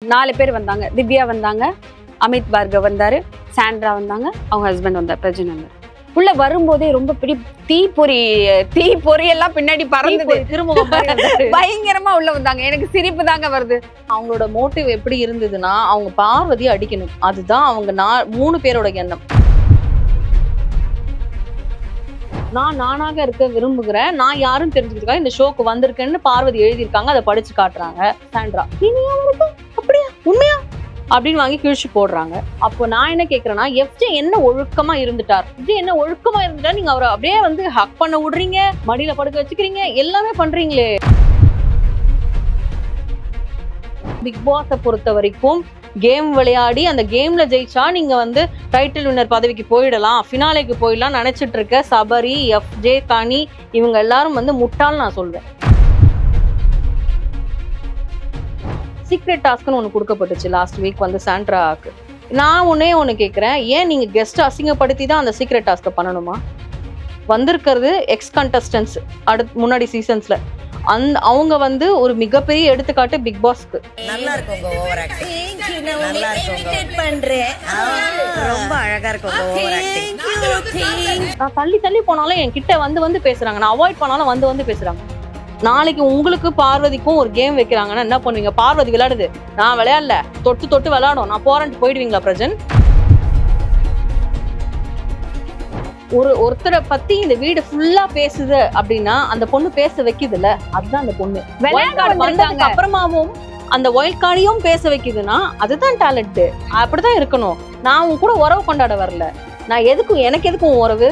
4 பேர் வந்தாங்க. திவ்யா வந்தாங்க, அமித் பார்கவ் வந்தாரு, சாண்ட்ரா வந்தாங்க, அவங்க ஹஸ்பண்ட் வந்தார், பிரஜன் வந்தார். உள்ள வரும்போதே ரொம்ப பெரிய தீப்பொறி எல்லாம் பின்னாடி பறந்தது. பயங்கரமா உள்ள வந்தாங்க. எனக்கு சிரிப்பு தாங்க வருது. அவங்களோட மோட்டிவ் எப்படி இருந்ததுன்னா, அவங்க பார்வதி அடிக்கணும். அதுதான் அவங்க 3 பேரோட எண்ணம். நான் நானாக இருக்க விரும்புகிறேன், நான் யாரும் தெரிஞ்சுக்கிறதுக்காக இந்த ஷோக்கு வந்திருக்கேன்னு பார்வதி எழுதியிருக்காங்க. அதை படிச்சு காட்டுறாங்க சாண்ட்ரா. அப்படியா, உண்மையா அப்படின்னு வாங்கி கிழிச்சு போடுறாங்க. அப்போ நான் என்ன கேட்கறேன்னா, எஃப்ஜே என்ன ஒழுக்கமா இருந்துட்டார், என்ன ஒழுக்கமா இருந்துட்டார், நீங்க அவரை அப்படியே வந்து ஹக் பண்ண விடுறீங்க, மடியில படுக்க வச்சுக்கிறீங்க, எல்லாமே பண்றீங்களே. பிக் பாஸை பொறுத்த வரைக்கும் கேம் விளையாடி அந்த கேம்ல ஜெயிச்சா நீங்க வந்து டைட்டில் வின்னர் பதவிக்கு போயிடலாம், ஃபினாலேக்கு போயிடலாம் நினைச்சிட்டு இருக்க சபரி, எஃப்ஜே, கனி இவங்க எல்லாரும் வந்து முட்டாள் நான் சொல்வேன். சீக்ரெட் டாஸ்க்னு ஒன்று கொடுக்கப்பட்டுச்சு லாஸ்ட் வீக் வந்து சாண்ட்ராக்கு. நான் ஒன்று கேட்குறேன், ஏன் நீங்கள் கெஸ்ட் அசிங்கப்படுத்தி தான் அந்த சீக்ரெட் டாஸ்க்கை பண்ணணுமா? வந்திருக்கிறது எக்ஸ் கண்டஸ்டன்ஸ் முன்னாடி சீசன்ஸ்ல அவங்க வந்து ஒரு மிகப்பெரிய எடுத்துக்காட்டு பிக் பாஸ்க்கு. நல்லா இருக்குங்க ஓவர் ஆக்டிங், நல்லா இருக்குங்க பண்றேன், ரொம்ப அழகா இருக்குங்க ஓவர் ஆக்டிங். நான் தள்ளி போனாலும் என் கிட்ட வந்து பேசுறாங்க, நான் அவாய்ட் பண்ணாலும் வந்து பேசுறாங்க. நாளைக்கு உங்களுக்கு பார்வதிக்கும் ஒரு கேம் வைக்கிறாங்கன்னா என்ன பண்ணுவீங்க? பார்வதி விளையாடுது, நான் விளையாடல, தொட்டு விளையாடும், நான் போறேன்ட்டு போயிடுவீங்களா பிரஜன்? ஒருத்தரை பத்தி இந்த வீடு ஃபுல்லா பேசுது அப்படின்னா அந்த பொண்ணு பேச வைக்குதுல்ல, அதுதான் அந்த பொண்ணு. வந்ததுக்கு அப்புறமாவும் அந்த ஒயில்ட் கார்டையும் பேச வைக்குதுன்னா அதுதான் டேலண்ட். அப்படிதான் இருக்கணும். நான் உன் கூட உறவு கொண்டாட வரல, நான் எனக்கு எதுக்கும் உறவு.